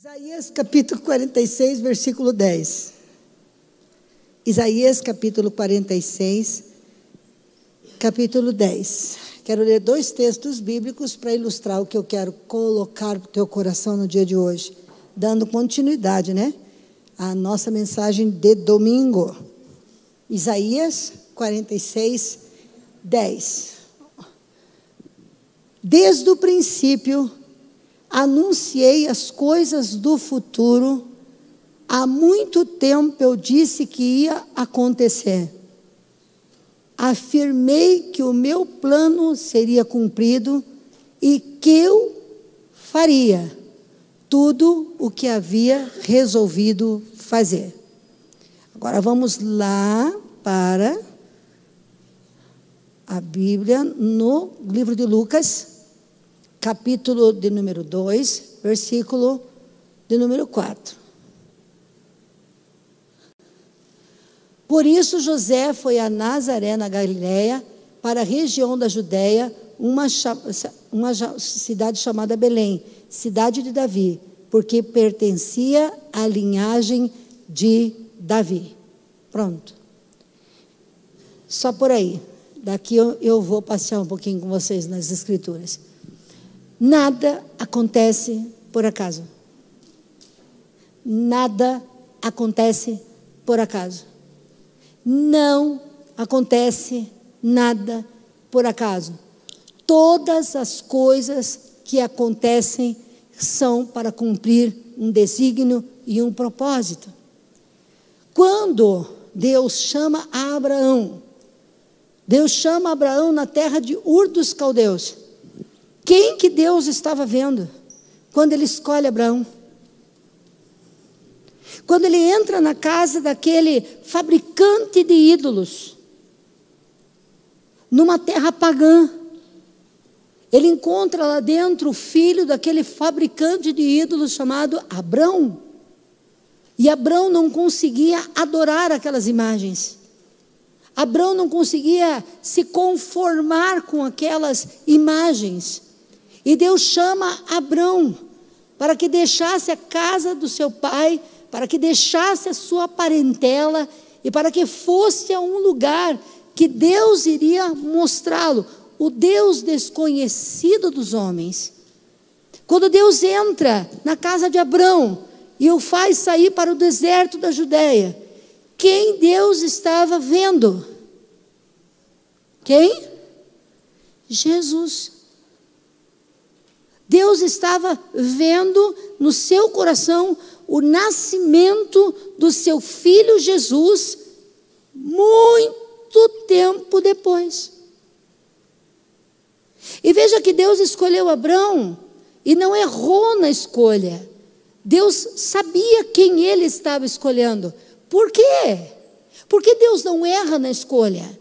Isaías capítulo 46, versículo 10. Isaías capítulo 46, capítulo 10. Quero ler dois textos bíblicos para ilustrar o que eu quero colocar para o teu coração no dia de hoje, dando continuidade, à nossa mensagem de domingo. Isaías 46, 10. Desde o princípio anunciei as coisas do futuro, há muito tempo eu disse que ia acontecer. Afirmei que o meu plano seria cumprido e que eu faria tudo o que havia resolvido fazer. Agora vamos lá para a Bíblia, no livro de Lucas, capítulo de número 2, versículo de número 4. Por isso José foi a Nazaré, na Galiléia, para a região da Judéia, uma cidade chamada Belém, cidade de Davi, porque pertencia à linhagem de Davi. Pronto. Só por aí. Daqui eu vou passear um pouquinho com vocês nas Escrituras. Nada acontece por acaso. Nada acontece por acaso. Não acontece nada por acaso. Todas as coisas que acontecem são para cumprir um desígnio e um propósito. Quando Deus chama Abraão, Deus chama Abraão na terra de Ur dos Caldeus. Quem que Deus estava vendo quando ele escolhe Abraão? Quando ele entra na casa daquele fabricante de ídolos, numa terra pagã, ele encontra lá dentro o filho daquele fabricante de ídolos chamado Abrão. E Abrão não conseguia adorar aquelas imagens. Abrão não conseguia se conformar com aquelas imagens. E Deus chama Abrão para que deixasse a casa do seu pai, para que deixasse a sua parentela e para que fosse a um lugar que Deus iria mostrá-lo, o Deus desconhecido dos homens. Quando Deus entra na casa de Abrão e o faz sair para o deserto da Judéia, quem Deus estava vendo? Quem? Jesus. Deus estava vendo no seu coração o nascimento do seu filho Jesus muito tempo depois. E veja que Deus escolheu Abrão e não errou na escolha. Deus sabia quem ele estava escolhendo. Por quê? Porque Deus não erra na escolha.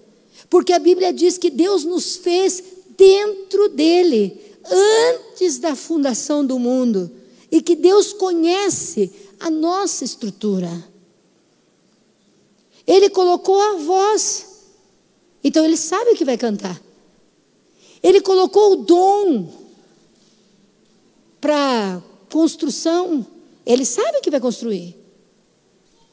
Porque a Bíblia diz que Deus nos fez dentro dele, antes da fundação do mundo, e que Deus conhece a nossa estrutura. Ele colocou a voz, então ele sabe o que vai cantar. Ele colocou o dom para construção, ele sabe o que vai construir.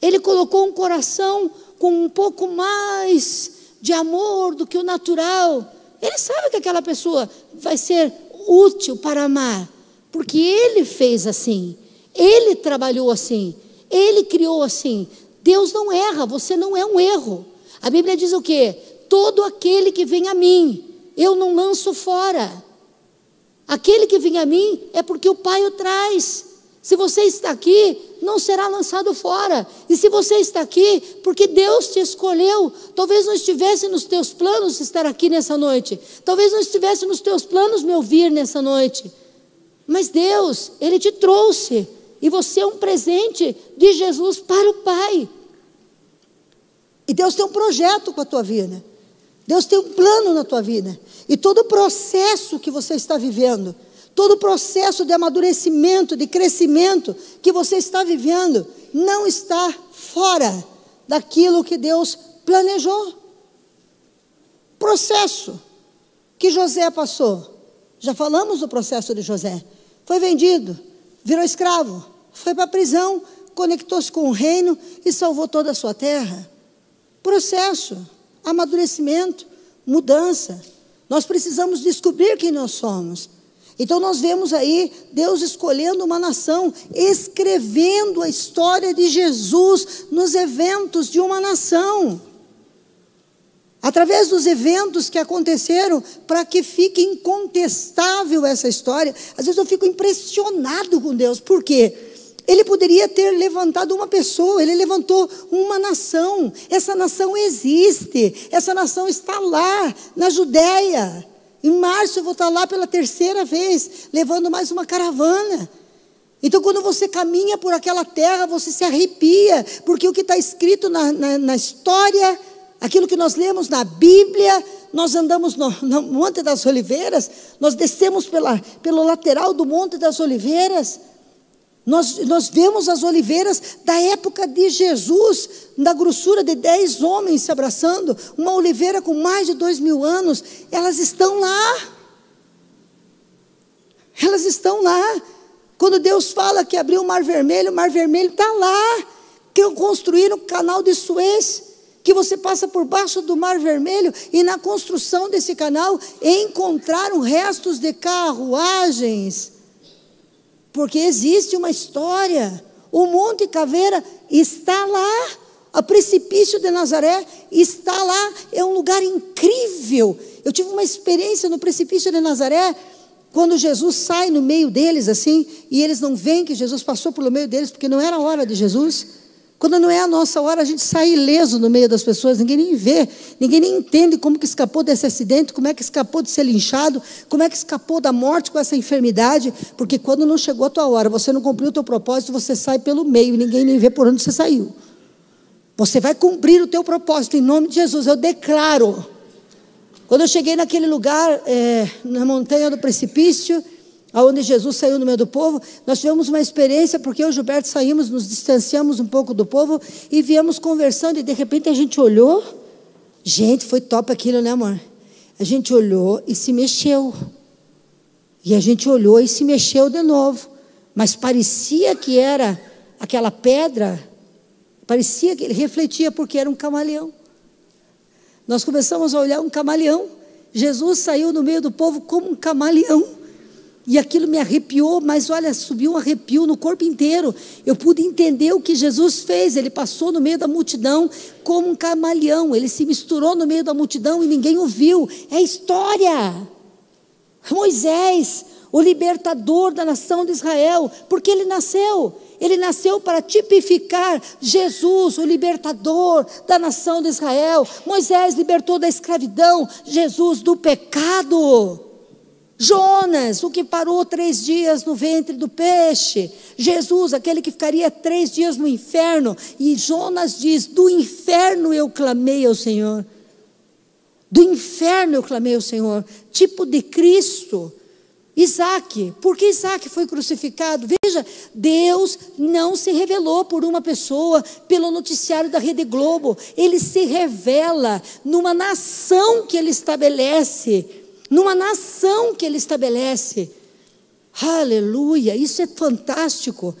Ele colocou um coração com um pouco mais de amor do que o natural. Ele sabe que aquela pessoa vai ser útil para amar, porque ele fez assim, ele trabalhou assim, ele criou assim. Deus não erra, você não é um erro. A Bíblia diz o quê? Todo aquele que vem a mim, eu não lanço fora. Aquele que vem a mim é porque o Pai o traz. Se você está aqui, não será lançado fora. E se você está aqui, porque Deus te escolheu. Talvez não estivesse nos teus planos estar aqui nessa noite. Talvez não estivesse nos teus planos me ouvir nessa noite. Mas Deus, Ele te trouxe. E você é um presente de Jesus para o Pai. E Deus tem um projeto com a tua vida. Deus tem um plano na tua vida. E todo o processo que você está vivendo, todo o processo de amadurecimento, de crescimento que você está vivendo, não está fora daquilo que Deus planejou. Processo que José passou. Já falamos do processo de José. Foi vendido, virou escravo, foi para a prisão, conectou-se com o reino e salvou toda a sua terra. Processo, amadurecimento, mudança. Nós precisamos descobrir quem nós somos. Então nós vemos aí Deus escolhendo uma nação, escrevendo a história de Jesus nos eventos de uma nação. Através dos eventos que aconteceram, para que fique incontestável essa história. Às vezes eu fico impressionado com Deus. Por quê? Ele poderia ter levantado uma pessoa, ele levantou uma nação. Essa nação existe, essa nação está lá, na Judéia. Em março eu vou estar lá pela 3ª vez, levando mais uma caravana. Então quando você caminha por aquela terra, você se arrepia, porque o que está escrito na história, aquilo que nós lemos na Bíblia, nós andamos no Monte das Oliveiras, nós descemos pelo lateral do Monte das Oliveiras, nós vemos as oliveiras da época de Jesus, na grossura de 10 homens se abraçando, uma oliveira com mais de 2000 anos, elas estão lá. Elas estão lá. Quando Deus fala que abriu o Mar Vermelho está lá. Que construíram o canal de Suez, que você passa por baixo do Mar Vermelho, e na construção desse canal encontraram restos de carruagens. Porque existe uma história. O Monte Caveira está lá. O precipício de Nazaré está lá. É um lugar incrível. Eu tive uma experiência no precipício de Nazaré, quando Jesus sai no meio deles assim, e eles não veem que Jesus passou pelo meio deles, porque não era a hora de Jesus. Quando não é a nossa hora, a gente sai ileso no meio das pessoas, ninguém nem vê, ninguém nem entende como que escapou desse acidente, como é que escapou de ser linchado, como é que escapou da morte com essa enfermidade, porque quando não chegou a tua hora, você não cumpriu o teu propósito, você sai pelo meio, ninguém nem vê por onde você saiu. Você vai cumprir o teu propósito, em nome de Jesus, eu declaro. Quando eu cheguei naquele lugar, na montanha do precipício, onde Jesus saiu no meio do povo, nós tivemos uma experiência, porque eu e o Gilberto saímos, nos distanciamos um pouco do povo, e viemos conversando, e de repente a gente olhou, gente, foi top aquilo, né, amor? A gente olhou e se mexeu, e a gente olhou e se mexeu de novo, mas parecia que era aquela pedra, parecia que ele refletia, porque era um camaleão. Nós começamos a olhar um camaleão, Jesus saiu no meio do povo como um camaleão, e aquilo me arrepiou, mas olha, subiu um arrepio no corpo inteiro. Eu pude entender o que Jesus fez. Ele passou no meio da multidão como um camaleão. Ele se misturou no meio da multidão e ninguém o viu. É história. Moisés, o libertador da nação de Israel, porque ele nasceu para tipificar Jesus, o libertador da nação de Israel. Moisés libertou da escravidão, Jesus do pecado. Jonas, o que parou 3 dias no ventre do peixe. Jesus, aquele que ficaria 3 dias no inferno. E Jonas diz: do inferno eu clamei ao Senhor. Do inferno eu clamei ao Senhor. Tipo de Cristo. Isaac, por que Isaac foi crucificado? Veja, Deus não se revelou por uma pessoa, pelo noticiário da Rede Globo. Ele se revela numa nação que ele estabelece. Numa nação que ele estabelece. Aleluia, isso é fantástico.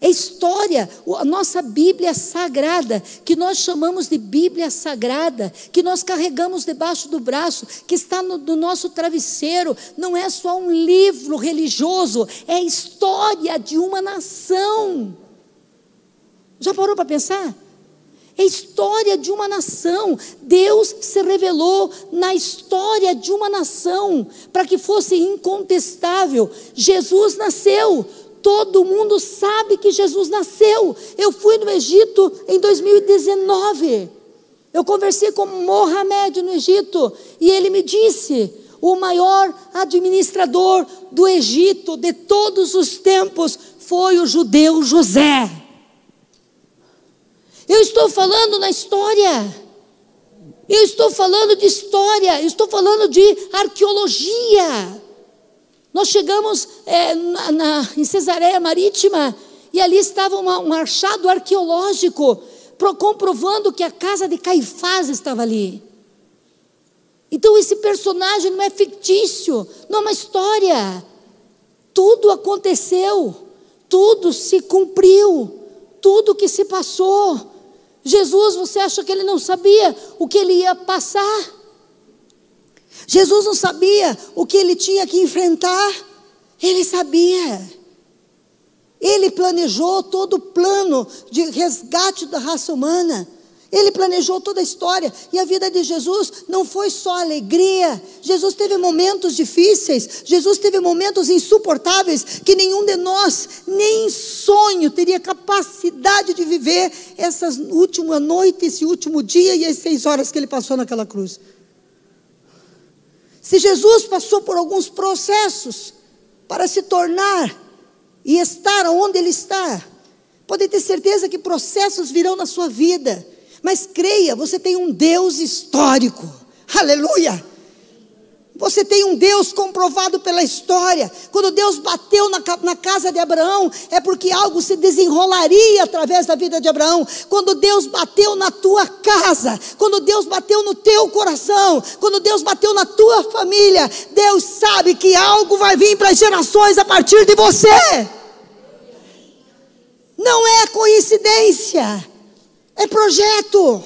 É história, a nossa Bíblia sagrada, que nós chamamos de Bíblia sagrada, que nós carregamos debaixo do braço, que está no nosso travesseiro, não é só um livro religioso, é a história de uma nação. Já parou para pensar? É a história de uma nação. Deus se revelou na história de uma nação, para que fosse incontestável. Jesus nasceu. Todo mundo sabe que Jesus nasceu. Eu fui no Egito em 2019. Eu conversei com Mohamed no Egito, e ele me disse: o maior administrador do Egito de todos os tempos foi o judeu José. Eu estou falando na história, eu estou falando de história, eu estou falando de arqueologia. Nós chegamos em Cesareia Marítima, e ali estava um achado arqueológico, comprovando que a casa de Caifás estava ali. Então esse personagem não é fictício, não é uma história. Tudo aconteceu, tudo se cumpriu, tudo que se passou. Jesus, você acha que ele não sabia o que ele ia passar? Jesus não sabia o que ele tinha que enfrentar? Ele sabia. Ele planejou todo o plano de resgate da raça humana. Ele planejou toda a história. E a vida de Jesus não foi só alegria. Jesus teve momentos difíceis. Jesus teve momentos insuportáveis que nenhum de nós, nem em sonho, teria capacidade de viver essa última noite, esse último dia e as 6 horas que ele passou naquela cruz. Se Jesus passou por alguns processos para se tornar e estar onde ele está, pode ter certeza que processos virão na sua vida. Mas creia, você tem um Deus histórico, aleluia. Você tem um Deus comprovado pela história. Quando Deus bateu na casa de Abraão, é porque algo se desenrolaria através da vida de Abraão. Quando Deus bateu na tua casa, quando Deus bateu no teu coração, quando Deus bateu na tua família, Deus sabe que algo vai vir para as gerações a partir de você. Não é coincidência, é projeto.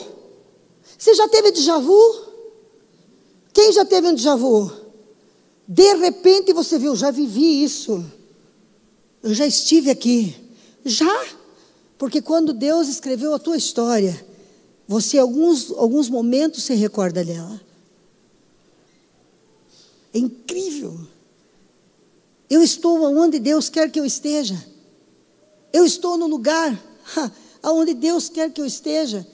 Você já teve déjà vu? Quem já teve um déjà vu? De repente você viu, já vivi isso. Eu já estive aqui. Já? Porque quando Deus escreveu a tua história, você alguns momentos se recorda dela. É incrível. Eu estou onde Deus quer que eu esteja. Eu estou no lugar aonde Deus quer que eu esteja.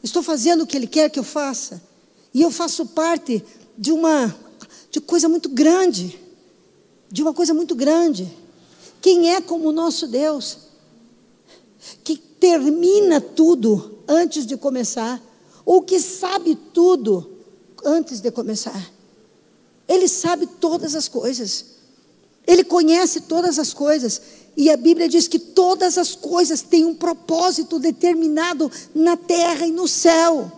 Estou fazendo o que Ele quer que eu faça. E eu faço parte de coisa muito grande. De uma coisa muito grande. Quem é como o nosso Deus? Que termina tudo antes de começar. Ou que sabe tudo antes de começar. Ele sabe todas as coisas. Ele conhece todas as coisas. E a Bíblia diz que todas as coisas têm um propósito determinado na terra e no céu.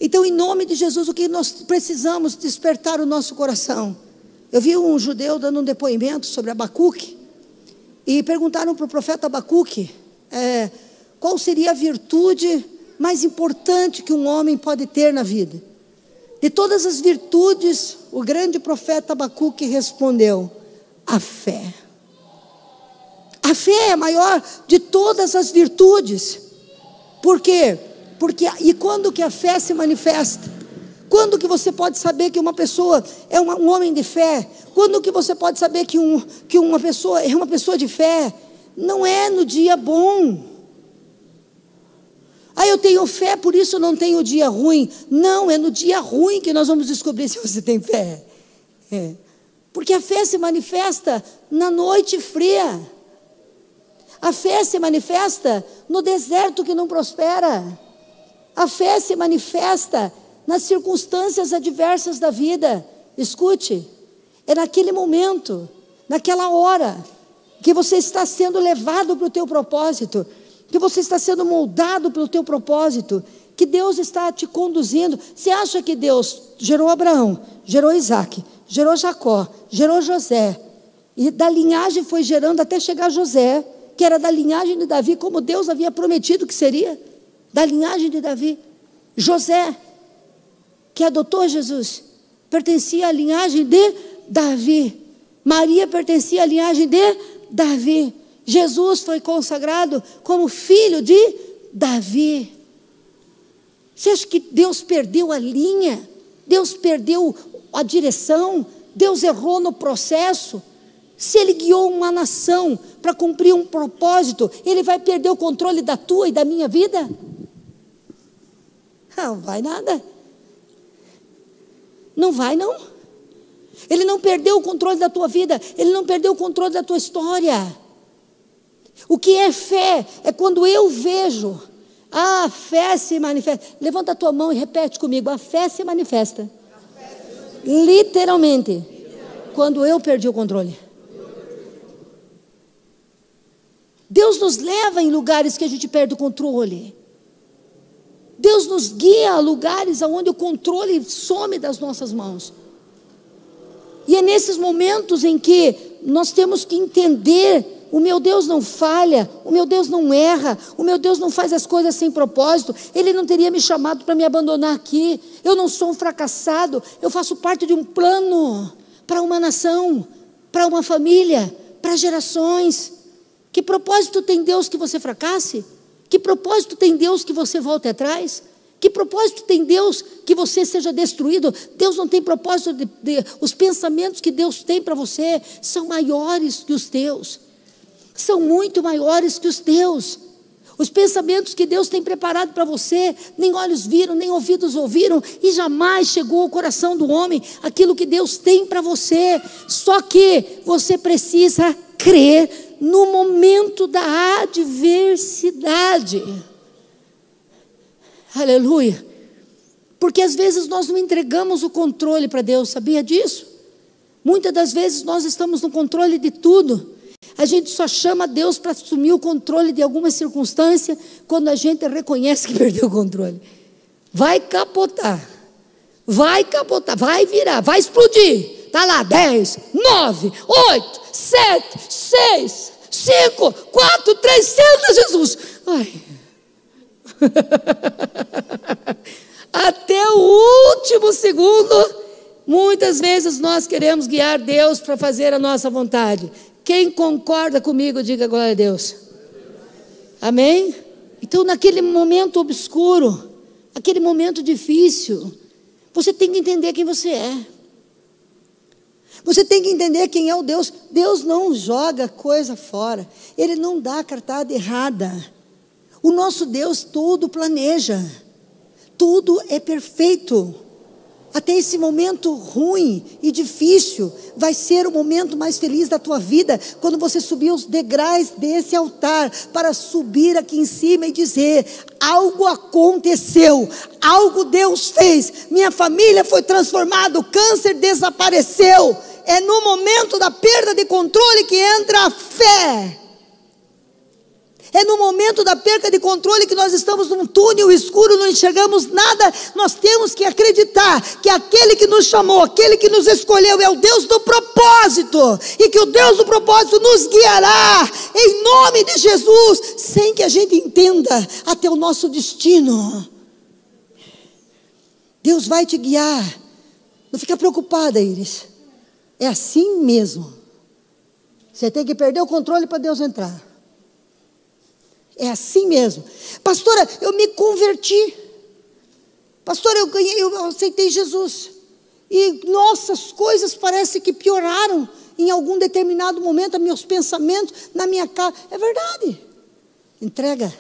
Então, em nome de Jesus, o que nós precisamos despertar o nosso coração? Eu vi um judeu dando um depoimento sobre Abacuque. E perguntaram para o profeta Abacuque, qual seria a virtude mais importante que um homem pode ter na vida? De todas as virtudes, o grande profeta Abacuque respondeu: a fé. A fé é a maior de todas as virtudes. Por quê? E quando que a fé se manifesta? Quando que você pode saber que uma pessoa é um homem de fé? Quando que você pode saber que uma pessoa é uma pessoa de fé? Não é no dia bom. Eu tenho fé, por isso eu não tenho dia ruim. Não, é no dia ruim que nós vamos descobrir se você tem fé. Porque a fé se manifesta na noite fria. A fé se manifesta no deserto que não prospera. A fé se manifesta nas circunstâncias adversas da vida. Escute, é naquele momento, naquela hora, que você está sendo levado para o teu propósito, que você está sendo moldado pelo teu propósito, que Deus está te conduzindo. Você acha que Deus gerou Abraão, gerou Isaac, gerou Jacó, gerou José, e da linhagem foi gerando até chegar José, que era da linhagem de Davi, como Deus havia prometido que seria, da linhagem de Davi. José, que adotou Jesus, pertencia à linhagem de Davi. Maria pertencia à linhagem de Davi. Jesus foi consagrado como filho de Davi. Você acha que Deus perdeu a linha? Deus perdeu a direção? Deus errou no processo? Se Ele guiou uma nação para cumprir um propósito, Ele vai perder o controle da tua e da minha vida? Não vai nada. Não vai não. Ele não perdeu o controle da tua vida. Ele não perdeu o controle da tua história. O que é fé? É quando eu vejo. A fé se manifesta. Levanta a tua mão e repete comigo. A fé se manifesta. Literalmente. Quando eu perdi o controle. Deus nos leva em lugares que a gente perde o controle. Deus nos guia a lugares onde o controle some das nossas mãos. E é nesses momentos em que nós temos que entender: o meu Deus não falha, o meu Deus não erra, o meu Deus não faz as coisas sem propósito. Ele não teria me chamado para me abandonar aqui. Eu não sou um fracassado, eu faço parte de um plano para uma nação, para uma família, para gerações. Que propósito tem Deus que você fracasse? Que propósito tem Deus que você volte atrás? Que propósito tem Deus que você seja destruído? Deus não tem propósito os pensamentos que Deus tem para você são maiores que os teus. São muito maiores que os teus. Os pensamentos que Deus tem preparado para você, nem olhos viram, nem ouvidos ouviram, e jamais chegou ao coração do homem aquilo que Deus tem para você. Só que você precisa crer no momento da adversidade. Aleluia. Porque às vezes nós não entregamos o controle para Deus, sabia disso? Muitas das vezes nós estamos no controle de tudo. A gente só chama Deus para assumir o controle de alguma circunstância quando a gente reconhece que perdeu o controle. Vai capotar, vai virar, vai explodir. Está lá, 10, 9, 8, 7, 6, 5, 4, 3, senta Jesus. Ai. Até o último segundo, muitas vezes nós queremos guiar Deus para fazer a nossa vontade. Quem concorda comigo, diga glória a Deus. Amém? Então, naquele momento obscuro, aquele momento difícil, você tem que entender quem você é. Você tem que entender quem é o Deus. Deus não joga coisa fora. Ele não dá cartada errada. O nosso Deus tudo planeja. Tudo é perfeito. Até esse momento ruim e difícil vai ser o momento mais feliz da tua vida, quando você subir os degraus desse altar, para subir aqui em cima e dizer: algo aconteceu, algo Deus fez, minha família foi transformada, o câncer desapareceu. É no momento da perda de controle que entra a fé. É no momento da perda de controle que nós estamos num túnel escuro, não enxergamos nada. Nós temos que acreditar que aquele que nos chamou, aquele que nos escolheu, é o Deus do propósito, e que o Deus do propósito nos guiará em nome de Jesus, sem que a gente entenda até o nosso destino. Deus vai te guiar. Não fica preocupada, Iris. É assim mesmo. Você tem que perder o controle para Deus entrar. É assim mesmo. Pastora, eu me converti. Pastora, eu aceitei Jesus. E nossas coisas parecem que pioraram em algum determinado momento, meus pensamentos, na minha casa. É verdade. Entrega.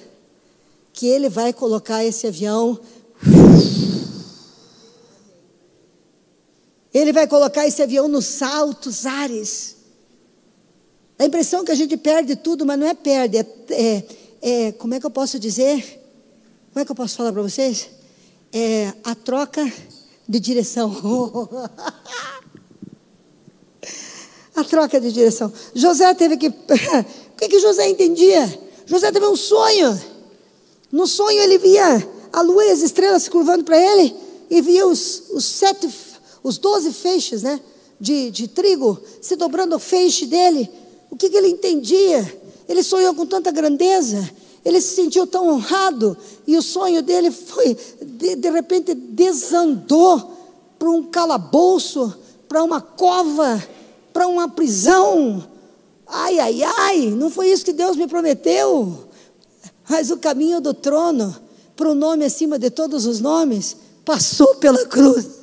Que Ele vai colocar esse avião. Ele vai colocar esse avião nos altos ares. A impressão que a gente perde tudo, mas não é perde, como é que eu posso dizer? Como é que eu posso falar para vocês? É a troca de direção. A troca de direção. José teve que... O que José entendia? José teve um sonho. No sonho ele via a lua e as estrelas se curvando para ele, e via os 12 feixes, né, de trigo se dobrando ao feixe dele. O que ele entendia? Ele sonhou com tanta grandeza, ele se sentiu tão honrado, e o sonho dele foi, de repente, desandou para um calabouço, para uma cova, para uma prisão. Ai, não foi isso que Deus me prometeu. Mas o caminho do trono, para o nome acima de todos os nomes, passou pela cruz.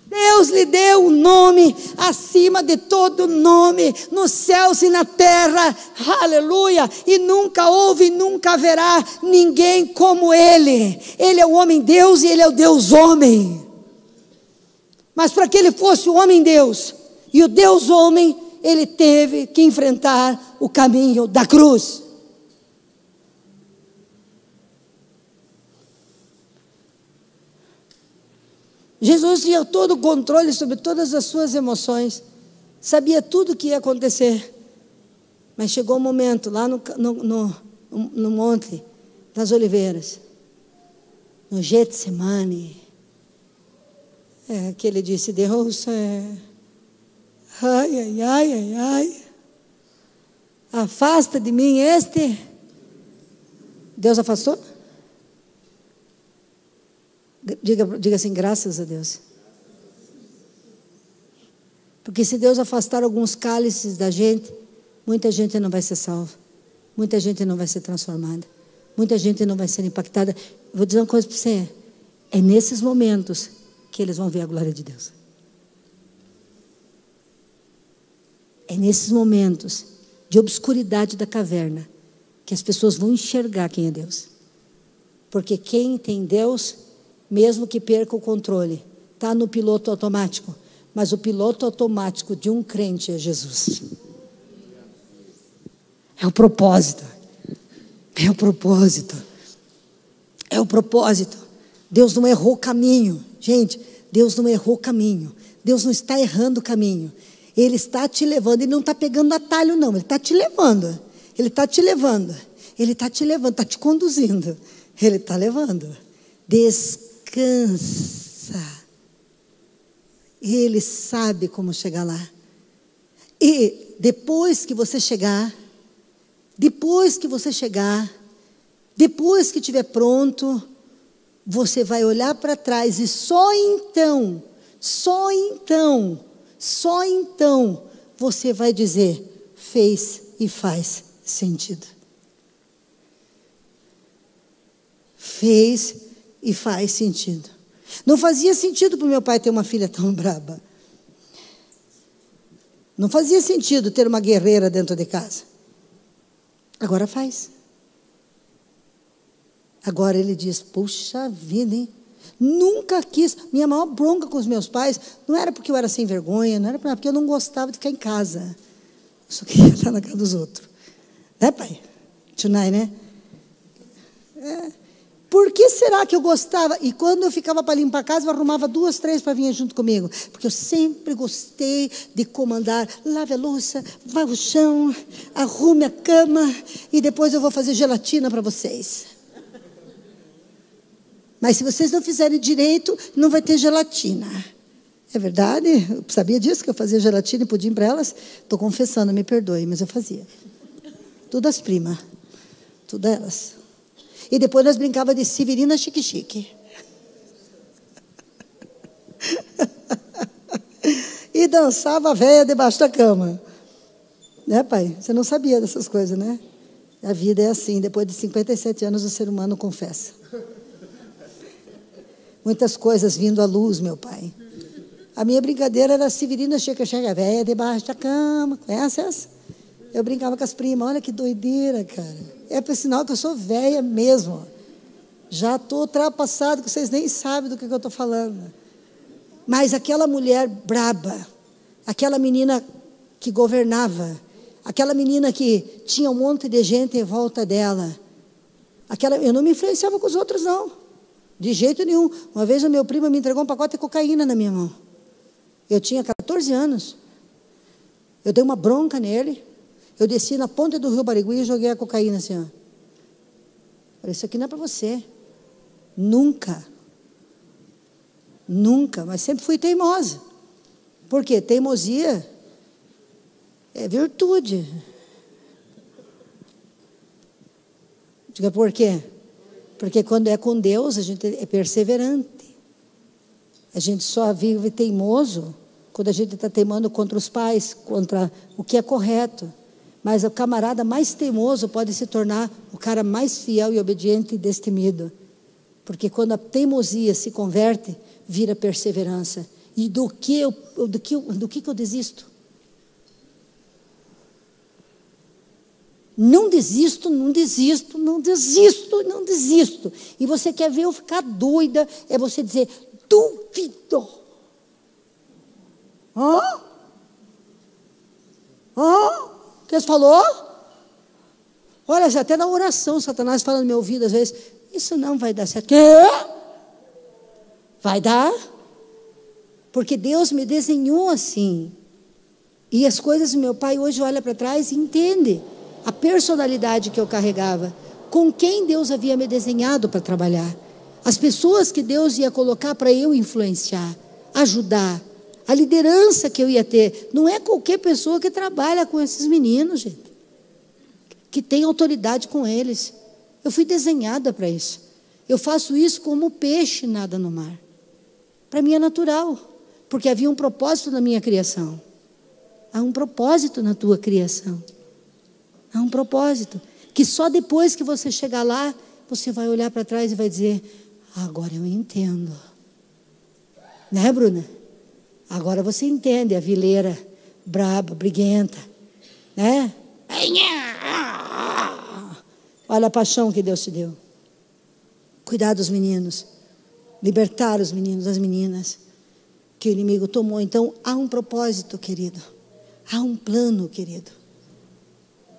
Deus lhe deu um nome acima de todo nome, nos céus e na terra, aleluia, e nunca houve e nunca haverá ninguém como Ele. Ele é o homem Deus e Ele é o Deus homem. Mas para que Ele fosse o homem Deus e o Deus homem, Ele teve que enfrentar o caminho da cruz. Jesus tinha todo o controle sobre todas as suas emoções, sabia tudo o que ia acontecer, mas chegou um momento lá no Monte das Oliveiras, no Getsemane, que ele disse: Deus, Ai, ai, ai, ai, ai. Afasta de mim este. Deus afastou? Diga assim, graças a Deus. Porque se Deus afastar alguns cálices da gente, muita gente não vai ser salva. Muita gente não vai ser transformada. Muita gente não vai ser impactada. Vou dizer uma coisa para você. É nesses momentos que eles vão ver a glória de Deus. É nesses momentos de obscuridade da caverna que as pessoas vão enxergar quem é Deus. Porque quem tem Deus, mesmo que perca o controle, está no piloto automático. Mas o piloto automático de um crente é Jesus. É o propósito. É o propósito. É o propósito. Deus não errou o caminho. Gente, Deus não errou o caminho. Deus não está errando o caminho. Ele está te levando. Ele não está pegando atalho, não. Ele está te levando. Ele está te levando. Ele está te levando. Está te conduzindo. Ele está levando. Descansa. Ele sabe como chegar lá. E depois que você chegar, depois que estiver pronto, você vai olhar para trás e só então você vai dizer, fez e faz sentido. Fez e faz sentido. Não fazia sentido para o meu pai ter uma filha tão braba. Não fazia sentido ter uma guerreira dentro de casa. Agora faz. Agora ele diz, puxa vida, hein? Nunca quis. Minha maior bronca com os meus pais não era porque eu era sem vergonha, não era porque eu não gostava de ficar em casa. Eu só queria estar na casa dos outros. Né, pai? Tonight, né? Por que será que eu gostava? E quando eu ficava para limpar a casa, eu arrumava 2, 3 para vir junto comigo. Porque eu sempre gostei de comandar. Lave a louça, vá ao chão, arrume a cama e depois eu vou fazer gelatina para vocês. Mas se vocês não fizerem direito, não vai ter gelatina. É verdade? Eu sabia disso, que eu fazia gelatina e pudim para elas? Estou confessando, me perdoe, mas eu fazia. Tudo as primas. Tudo elas. E depois nós brincávamos de Severina Chique-Chique. E dançava a véia debaixo da cama. Né, pai? Você não sabia dessas coisas, né? A vida é assim. Depois de 57 anos, o ser humano confessa. Muitas coisas vindo à luz, meu pai. A minha brincadeira era Severina Chique-Chique, a véia debaixo da cama. Conhece essa? Eu brincava com as primas. Olha que doideira, cara. É por sinal que eu sou velha mesmo. Já estou ultrapassado, que vocês nem sabem do que eu estou falando. Mas aquela mulher braba, aquela menina que governava, aquela menina que tinha um monte de gente em volta dela, eu não me influenciava com os outros, não. De jeito nenhum. Uma vez o meu primo me entregou um pacote de cocaína na minha mão. Eu tinha 14 anos. Eu dei uma bronca nele. Eu desci na ponta do rio Barigui e joguei a cocaína assim, ó. Falei, isso aqui não é para você. Nunca. Nunca, mas sempre fui teimosa. Por quê? Teimosia é virtude. Diga por quê? Porque quando é com Deus, a gente é perseverante. A gente só vive teimoso quando a gente está teimando contra os pais, contra o que é correto. Mas o camarada mais teimoso pode se tornar o cara mais fiel e obediente e destemido. Porque quando a teimosia se converte, vira perseverança. E do que eu desisto? Não desisto. E você quer ver eu ficar doida, é você dizer, duvido. O que você falou? Olha, até na oração, Satanás fala no meu ouvido às vezes, isso não vai dar certo. Quê? Vai dar? Porque Deus me desenhou assim. E as coisas do meu pai hoje olha para trás e entende a personalidade que eu carregava. Com quem Deus havia me desenhado para trabalhar. As pessoas que Deus ia colocar para eu influenciar, ajudar, a liderança que eu ia ter. Não é qualquer pessoa que trabalha com esses meninos, gente, que tem autoridade com eles. Eu fui desenhada para isso. Eu faço isso como o peixe nada no mar. Para mim é natural, porque havia um propósito na minha criação. Há um propósito na tua criação. Há um propósito, que só depois que você chegar lá, você vai olhar para trás e vai dizer: agora eu entendo. Né, Bruna? Agora você entende a vileira braba, briguenta, né? Olha a paixão que Deus te deu. Cuidar dos meninos, libertar os meninos, as meninas que o inimigo tomou. Então há um propósito, querido. Há um plano, querido,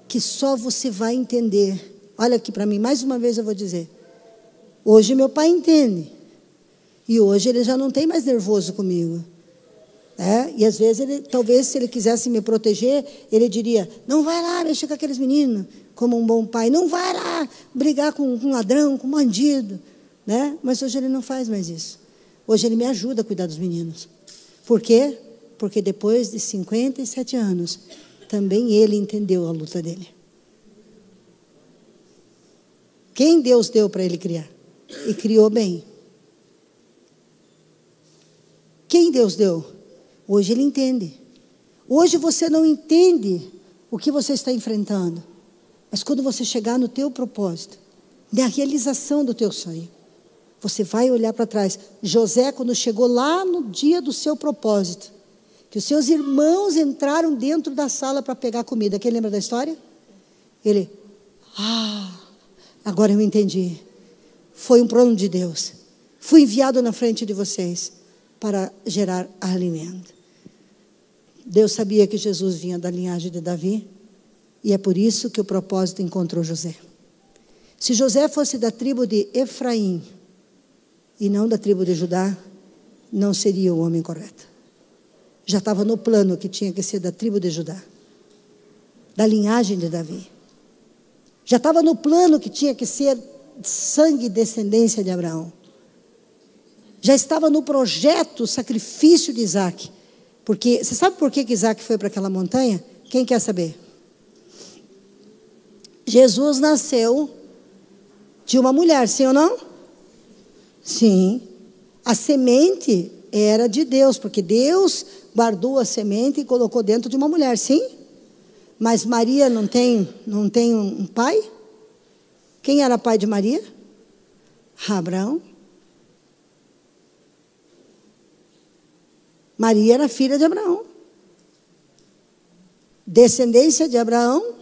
que só você vai entender. Olha aqui para mim, mais uma vez eu vou dizer. Hoje meu pai entende. E hoje ele já não tem mais nervoso comigo. E às vezes, talvez se ele quisesse me proteger, ele diria: não vai lá mexer com aqueles meninos, como um bom pai. Não vai lá brigar com um ladrão, com um bandido. Mas hoje ele não faz mais isso. Hoje ele me ajuda a cuidar dos meninos. Por quê? Porque depois de 57 anos, também ele entendeu a luta dele. Quem Deus deu para ele criar? E criou bem. Quem Deus deu? Hoje ele entende. Hoje você não entende o que você está enfrentando. Mas quando você chegar no teu propósito, na realização do teu sonho, você vai olhar para trás. José, quando chegou lá no dia do seu propósito, que os seus irmãos entraram dentro da sala para pegar comida. Quem lembra da história? Ele: agora eu entendi. Foi um plano de Deus. Fui enviado na frente de vocês para gerar alimento. Deus sabia que Jesus vinha da linhagem de Davi, e é por isso que o propósito encontrou José. Se José fosse da tribo de Efraim e não da tribo de Judá, não seria o homem correto. Já estava no plano que tinha que ser da tribo de Judá, da linhagem de Davi. Já estava no plano que tinha que ser sangue e descendência de Abraão. Já estava no projeto o sacrifício de Isaac. Porque, você sabe por que Isaac foi para aquela montanha? Quem quer saber? Jesus nasceu de uma mulher, sim ou não? Sim. A semente era de Deus, porque Deus guardou a semente e colocou dentro de uma mulher, sim? Mas Maria não tem um pai? Quem era pai de Maria? Abraão. Maria era filha de Abraão. Descendência de Abraão,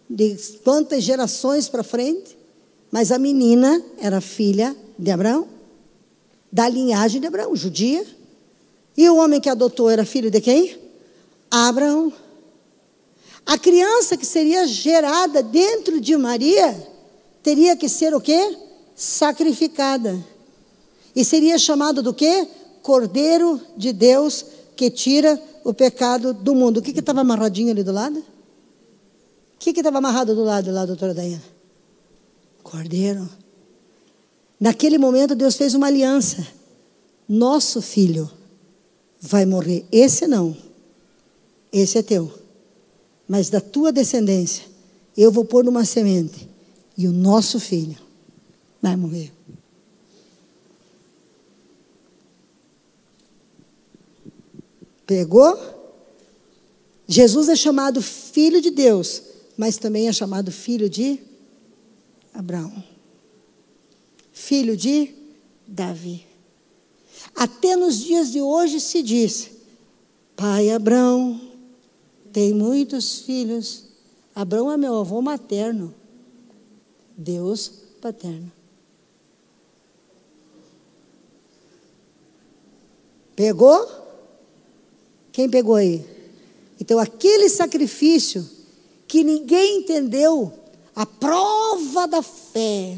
de quantas gerações para frente, mas a menina era filha de Abraão, da linhagem de Abraão, judia. E o homem que adotou era filho de quem? Abraão. A criança que seria gerada dentro de Maria teria que ser o quê? Sacrificada. E seria chamado do quê? Cordeiro de Deus que tira o pecado do mundo. O que estava amarradinho ali do lado? O que estava amarrado do lado lá, doutora Daiana? Cordeiro. Naquele momento Deus fez uma aliança. Nosso filho vai morrer. Esse não. Esse é teu. Mas da tua descendência, eu vou pôr numa semente. E o nosso filho vai morrer. Pegou? Jesus é chamado filho de Deus, mas também é chamado filho de Abraão. Filho de Davi. Até nos dias de hoje se diz: pai Abraão tem muitos filhos. Abraão é meu avô materno. Deus paterno. Pegou? Quem pegou aí? Então, aquele sacrifício que ninguém entendeu, a prova da fé,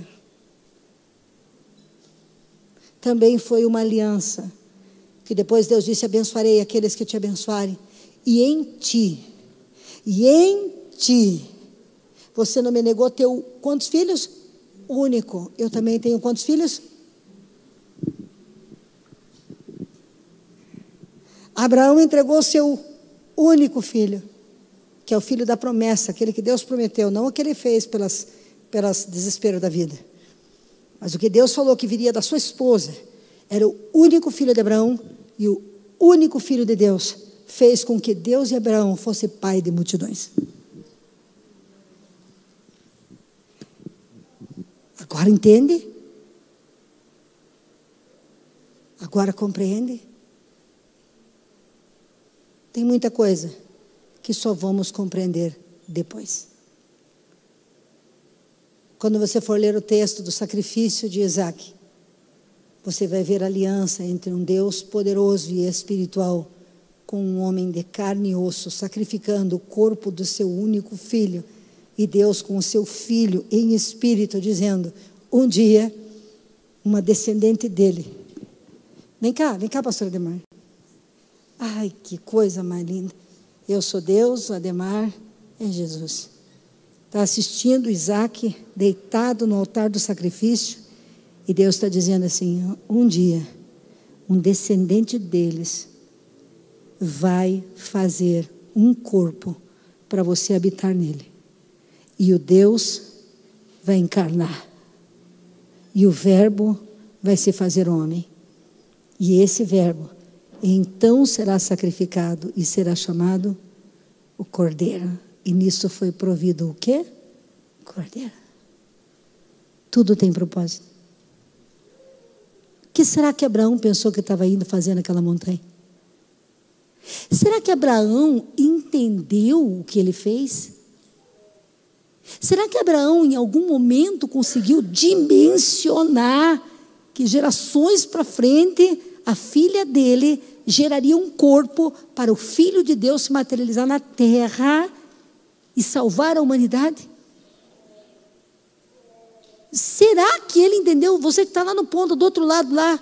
também foi uma aliança, que depois Deus disse: abençoarei aqueles que te abençoarem, e em ti, você não me negou teu, quantos filhos? Único. Eu também tenho quantos filhos? Abraão entregou o seu único filho, que é o filho da promessa, aquele que Deus prometeu, não o que ele fez pelas desespero da vida. Mas o que Deus falou que viria da sua esposa, era o único filho de Abraão, e o único filho de Deus fez com que Deus e Abraão fossem pai de multidões. Agora entende? Agora compreende? Tem muita coisa que só vamos compreender depois. Quando você for ler o texto do sacrifício de Isaac, você vai ver a aliança entre um Deus poderoso e espiritual com um homem de carne e osso, sacrificando o corpo do seu único filho, e Deus com o seu filho em espírito, dizendo, um dia, uma descendente dele. Vem cá, pastor Ademar. Ai, que coisa mais linda. Eu sou Deus, Ademar é Jesus. Está assistindo Isaac deitado no altar do sacrifício, e Deus está dizendo assim, um dia, um descendente deles vai fazer um corpo para você habitar nele. E o Deus vai encarnar. E o verbo vai se fazer homem. E esse verbo então será sacrificado e será chamado o Cordeiro. E nisso foi provido o quê? Cordeiro. Tudo tem propósito. O que será que Abraão pensou que estava indo fazer naquela montanha? Será que Abraão entendeu o que ele fez? Será que Abraão em algum momento conseguiu dimensionar que gerações para frente a filha dele geraria um corpo para o Filho de Deus se materializar na terra e salvar a humanidade? Será que ele entendeu? Você que está lá no ponto, do outro lado lá,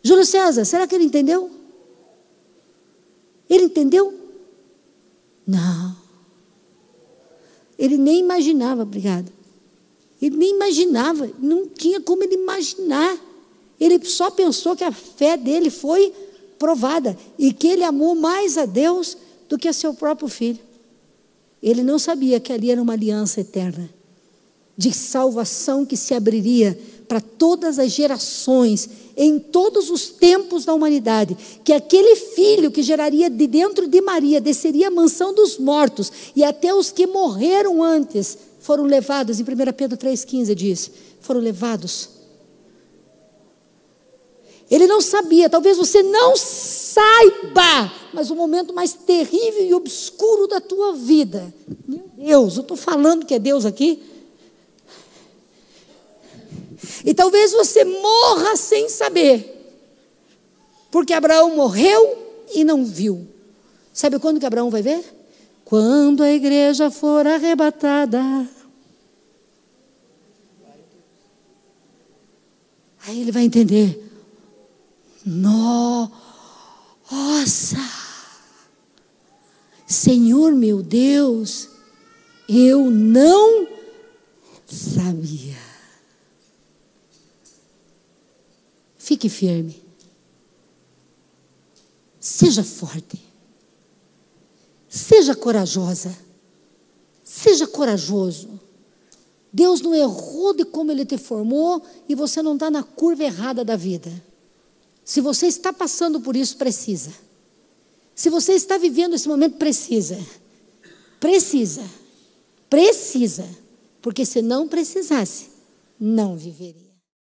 Júlio César, será que ele entendeu? Ele entendeu? Não. Ele nem imaginava, obrigado. Ele nem imaginava, não tinha como ele imaginar. Ele só pensou que a fé dele foi provada e que ele amou mais a Deus do que a seu próprio filho. Ele não sabia que ali era uma aliança eterna, de salvação que se abriria para todas as gerações, em todos os tempos da humanidade, que aquele filho que geraria de dentro de Maria, desceria a mansão dos mortos, e até os que morreram antes, foram levados, em 1 Pedro 3,15 diz, foram levados. Ele não sabia, talvez você não saiba, mas o momento mais terrível e obscuro da tua vida, meu Deus, eu estou falando que é Deus aqui, e talvez você morra sem saber, porque Abraão morreu e não viu. Sabe quando que Abraão vai ver? Quando a igreja for arrebatada. Aí ele vai entender. Nossa, Senhor meu Deus, eu não sabia. Fique firme. Seja forte. Seja corajosa. Seja corajoso. Deus não errou de como Ele te formou e você não está na curva errada da vida. Se você está passando por isso, precisa. Se você está vivendo esse momento, precisa. Precisa. Precisa. Porque se não precisasse, não viveria.